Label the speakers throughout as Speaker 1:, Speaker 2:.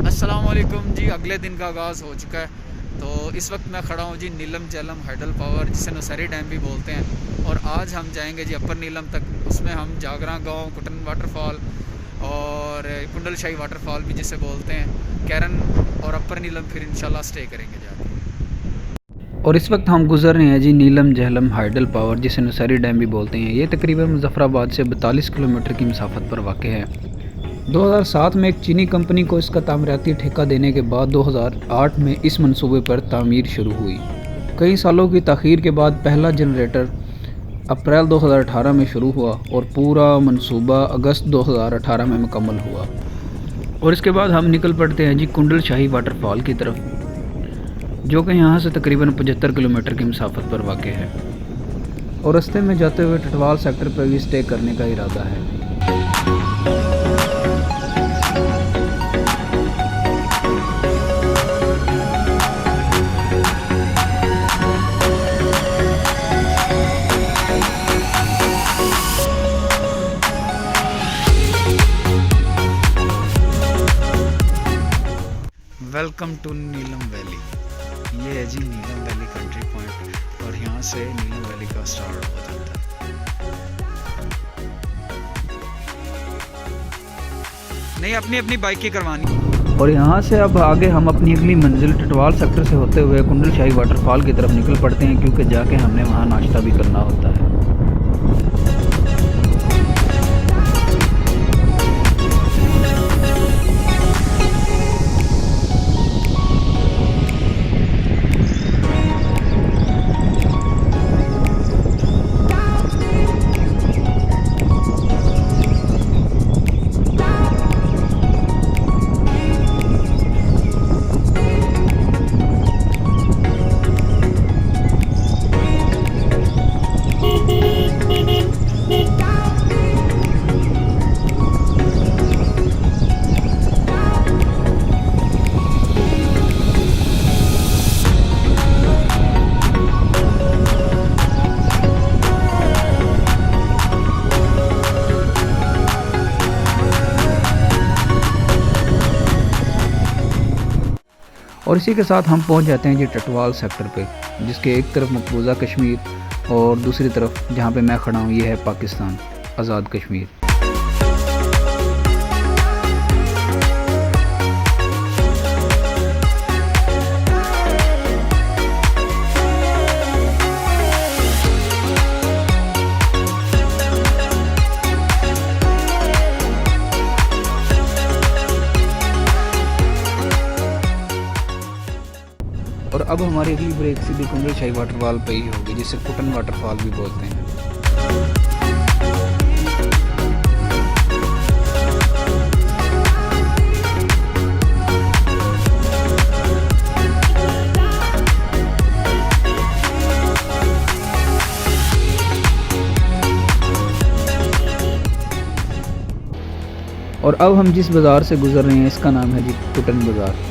Speaker 1: अस्सलामुअलैकुम जी, अगले दिन का आगाज़ हो चुका है। तो इस वक्त मैं खड़ा हूँ जी नीलम झेलम हाइडल पावर, जिसे नौशहरी डैम भी बोलते हैं। और आज हम जाएंगे जी अपर नीलम तक। उसमें हम जागरा गांव, कुटन वाटरफॉल और कुंडल शाही वाटरफॉल भी जिसे बोलते हैं, कैरन और अपर नीलम फिर इंशाल्लाह स्टे करेंगे जाके। और इस वक्त हम गुजर रहे हैं जी नीलम झेलम हाइडल पावर, जिसे नौशहरी डैम भी बोलते हैं। ये तकरीबन मुजफ्फराबाद से 42 किलोमीटर की मुसाफत पर वाक़ है। 2007 में एक चीनी कंपनी को इसका तामीराती ठेका देने के बाद 2008 में इस मंसूबे पर तामीर शुरू हुई। कई सालों की ताख़ीर के बाद पहला जनरेटर अप्रैल 2018 में शुरू हुआ और पूरा मंसूबा अगस्त 2018 में मुकम्मल हुआ। और इसके बाद हम निकल पड़ते हैं जी कुंडल शाही वाटरफॉल की तरफ, जो कि यहाँ से तकरीबन 75 किलोमीटर की मुसाफत पर वाक़ है। और रास्ते में जाते हुए टटवाल सेक्टर पर भी स्टे करने का इरादा है। Welcome to Neelam valley. ये है जी नीलम वैली कंट्री पॉइंट, और यहाँ से नीलम वैली का स्टार्ट हो जाता है। नहीं, अपनी अपनी बाइक की करवानी। और यहाँ से अब आगे हम अपनी अगली मंजिल टटवाल सेक्टर से होते हुए कुंडल शाही वाटरफॉल की तरफ निकल पड़ते हैं, क्योंकि जाके हमने वहाँ नाश्ता भी करना होता है। और इसी के साथ हम पहुंच जाते हैं जी टटवाल सेक्टर पे, जिसके एक तरफ मकबूजा कश्मीर और दूसरी तरफ जहां पे मैं खड़ा हूं ये है पाकिस्तान, आज़ाद कश्मीर। और अब हमारी अगली ब्रेक सीधी कुंडल शाही वाटरफॉल पे ही होगी, जिसे कुटन वाटरफॉल भी बोलते हैं। और अब हम जिस बाज़ार से गुज़र रहे हैं इसका नाम है जी कुटन बाज़ार।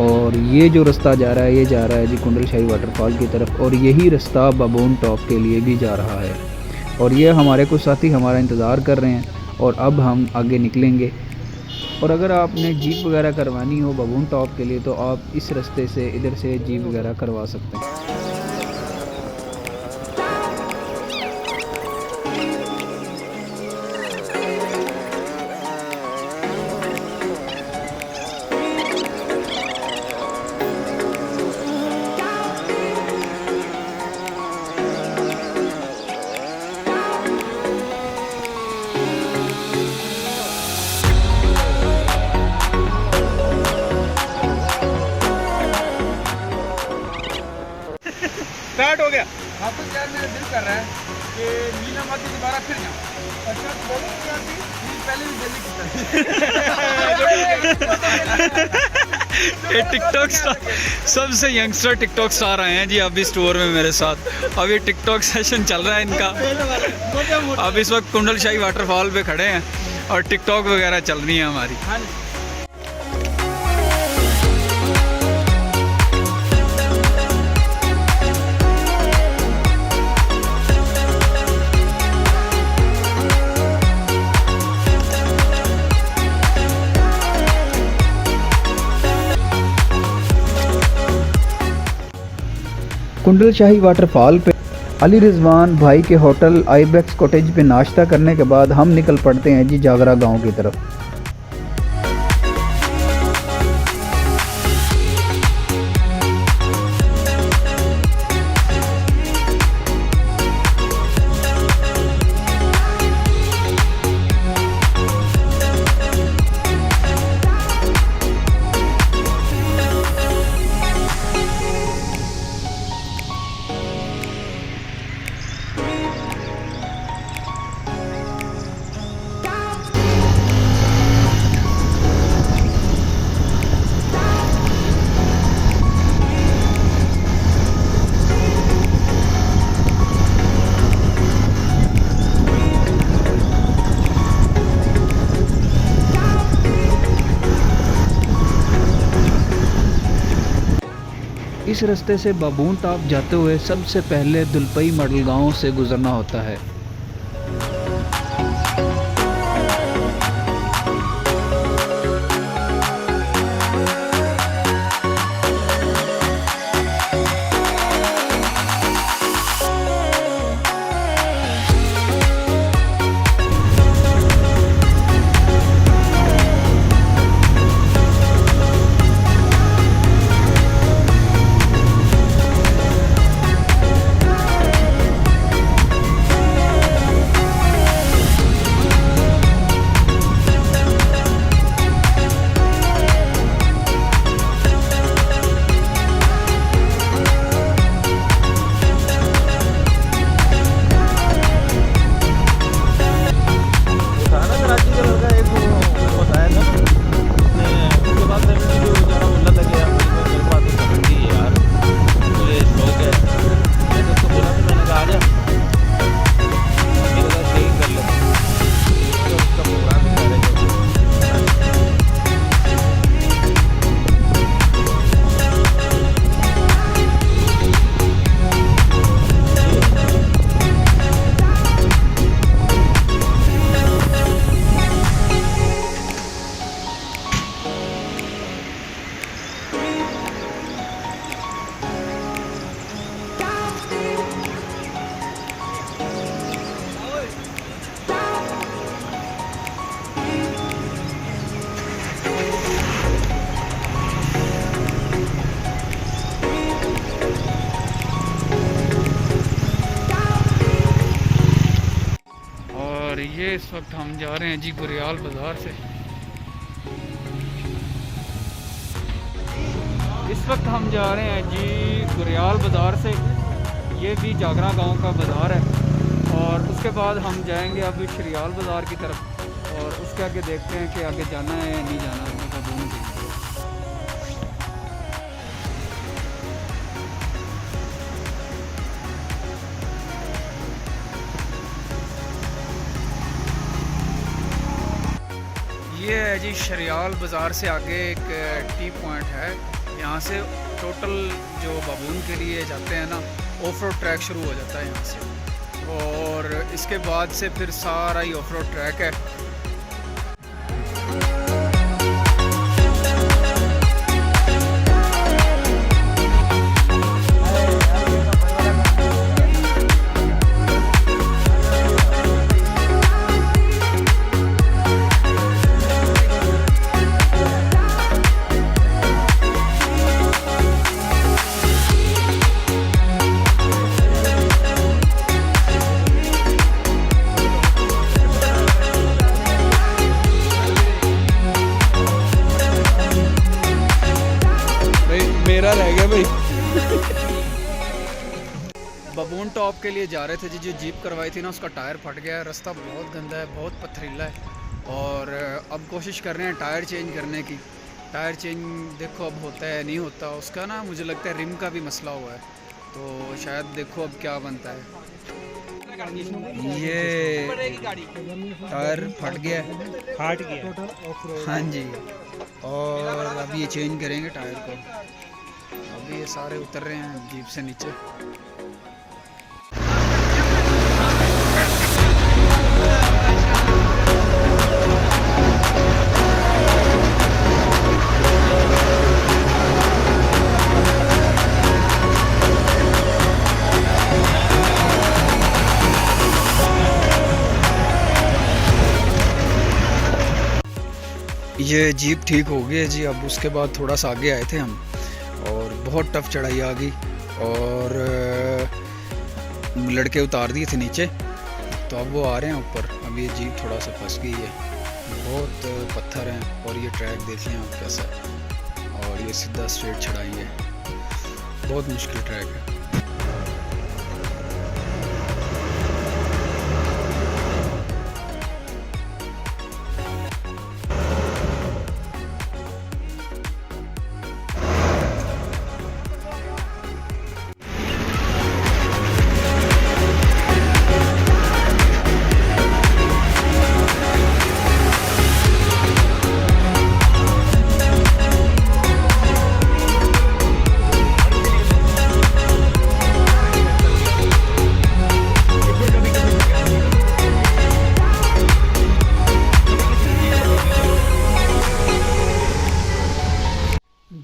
Speaker 1: और ये जो रास्ता जा रहा है ये जा रहा है जी कुंडल शाही वाटरफॉल की तरफ, और यही रास्ता बाबून टॉप के लिए भी जा रहा है। और ये हमारे कुछ साथी हमारा इंतज़ार कर रहे हैं और अब हम आगे निकलेंगे। और अगर आपने जीप वगैरह करवानी हो बाबून टॉप के लिए तो आप इस रास्ते से इधर से जीप वगैरह करवा सकते हैं।
Speaker 2: स्टार्ट हो गया। हाँ तो यार मेरा दिल कर रहा है कि नीलम आके दोबारा फिर जाऊँ। अच्छा बोलो यार, पहले भी दिल्ली की
Speaker 1: ये टिकटॉक सबसे यंगस्टर टिकटॉक स्टार आए हैं जी अभी स्टोर में मेरे साथ। अब ये टिकटॉक सेशन चल रहा है इनका। अब इस वक्त कुंडल शाही वाटरफॉल पे खड़े हैं और टिकटॉक वगैरह चल रही है हमारी।
Speaker 3: कुंडल शाही वाटरफॉल पे अली रिजवान भाई के होटल आईबेक्स कॉटेज पे नाश्ता करने के बाद हम निकल पड़ते हैं जी जागरा गांव की तरफ। इस रास्ते से बाबून टॉप जाते हुए सबसे पहले दुलपई मॉडल गांव से गुजरना होता है।
Speaker 1: ये इस वक्त हम जा रहे हैं जी गुरियाल बाज़ार से। इस वक्त हम जा रहे हैं जी गुरियाल बाज़ार से। ये भी जागरा गांव का बाज़ार है और उसके बाद हम जाएंगे अब शरियाल बाज़ार की तरफ और उसके आगे देखते हैं कि आगे जाना है या नहीं जाना है बाबून की। ये है जी शरियाल बाज़ार से आगे एक टी पॉइंट है। यहाँ से टोटल जो बाबून के लिए जाते हैं ना ऑफ रोड ट्रैक शुरू हो जाता है यहाँ से और इसके बाद से फिर सारा ही ऑफ रोड ट्रैक है।
Speaker 2: मेरा रह गया भाई।
Speaker 1: बाबून टॉप के लिए जा रहे थे जी, जो जीप करवाई थी ना उसका टायर फट गया है। रास्ता बहुत गंदा है, बहुत पथरीला है और अब कोशिश कर रहे हैं टायर चेंज करने की टायर चेंज देखो अब होता है नहीं होता, उसका ना मुझे लगता है रिम का भी मसला हुआ है, तो शायद देखो अब क्या बनता है। ये टायर फट गया है, हाँ जी, और अभी ये चेंज करेंगे टायर को। अभी ये सारे उतर रहे हैं जीप से नीचे। ये जीप ठीक हो गई है जी। अब उसके बाद थोड़ा सा आगे आए थे हम और बहुत टफ चढ़ाई आ गई और लड़के उतार दिए थे नीचे, तो अब वो आ रहे हैं ऊपर। अब ये जीप थोड़ा सा फंस गई है, बहुत पत्थर हैं और ये ट्रैक देखें आप कैसा है, और ये सीधा स्ट्रेट चढ़ाई है, बहुत मुश्किल ट्रैक है।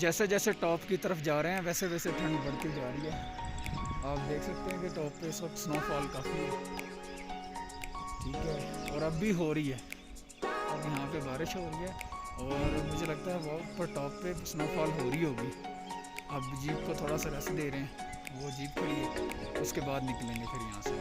Speaker 1: जैसे जैसे टॉप की तरफ जा रहे हैं वैसे वैसे ठंड बढ़ती जा रही है। आप देख सकते हैं कि टॉप पे इस वक्त स्नोफॉल काफ़ी है, ठीक है, और अब भी हो रही है। अब यहाँ पे बारिश हो रही है और मुझे लगता है वो ऊपर टॉप पे स्नोफॉल हो रही होगी। अब जीप को थोड़ा सा रेस्ट दे रहे हैं, वो जीप खड़ी है, उसके बाद निकलेंगे फिर यहाँ से।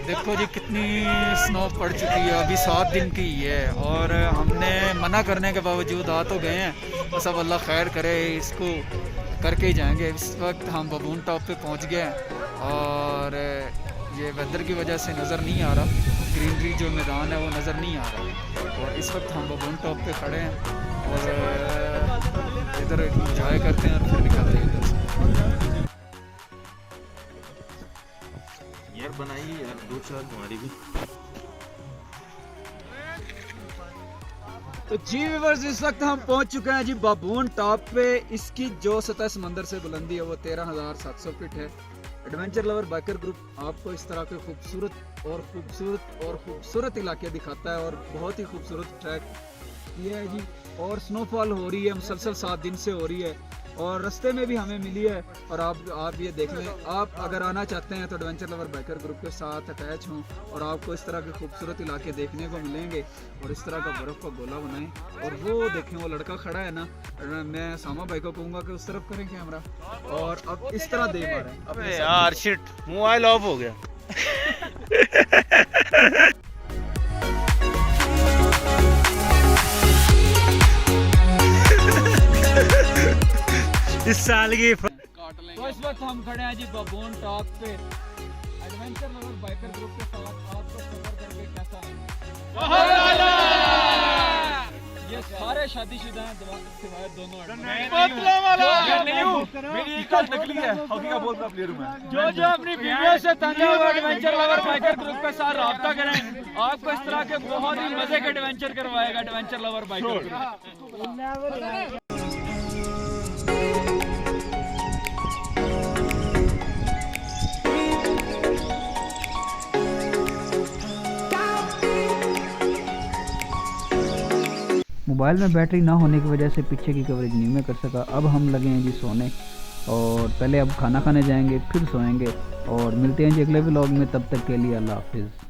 Speaker 1: देखो जी कितनी स्नो पड़ चुकी है, अभी 7 दिन की है और हमने मना करने के बावजूद आ तो गए हैं। बस अब अल्लाह खैर करे, इसको करके ही जाएंगे। इस वक्त हम बबून टॉप पे पहुंच गए हैं और ये वेदर की वजह से नज़र नहीं आ रहा, ग्रीनरी जो मैदान है वो नज़र नहीं आ रहा। और इस वक्त हम बबून टॉप पे खड़े हैं और इधर इंजॉय करते हैं और फिर निकलते हैं इधर से।
Speaker 4: यार बनाइए यार 2-4 तुम्हारी भी।
Speaker 1: तो जी व्यूअर्स, इस वक्त हम पहुंच चुके हैं जी बबून टॉप पे। इसकी जो सतह समंदर से बुलंदी है वो 13,700 फीट है। एडवेंचर लवर बाइकर ग्रुप आपको इस तरह के खूबसूरत इलाके दिखाता है और बहुत ही खूबसूरत ट्रैक ये है जी। और स्नोफॉल हो रही है मुसलसल 7 दिन से हो रही है और रास्ते में भी हमें मिली है। और आप ये देख लें, आप अगर आना चाहते हैं तो एडवेंचर लवर बाइकर ग्रुप के साथ अटैच हों और आपको इस तरह के खूबसूरत इलाके देखने को मिलेंगे और इस तरह का बर्फ़ का गोला बनाएं। और वो देखें, वो लड़का खड़ा है ना, मैं सामा भाई को कहूँगा कि उस तरफ करें कैमरा और अब इस तरह दे पा रहे हैं।
Speaker 4: अबे यार शिट, मोबाइल ऑफ हो गया। इस साल की
Speaker 1: तो इस वक्त हम खड़े हैं जी बबून टॉप पे एडवेंचर लवर बाइकर ग्रुप के साथ। आपको सफर करके कैसा लगा? ये सारे शादीशुदा हैं सिवाय दोनों
Speaker 2: मेरी एक बात नकली है, हकीका बोल रहा प्लेयर मैं।
Speaker 1: जो अपनी वीडियो से तंग है वो एडवेंचर लवर बाइकर ग्रुप के साथ रब्ता करें। आपको इस तरह के बहुत ही मजे के एडवेंचर करवाएगा adventure lover biker group.
Speaker 3: Mobile में बैटरी ना होने की वजह से पीछे की कवरेज नहीं मैं कर सका। अब हम लगे हैं जी सोने, और पहले अब खाना खाने जाएंगे फिर सोएंगे और मिलते हैं जी अगले व्लॉग में। तब तक के लिए अल्लाह हाफिज़।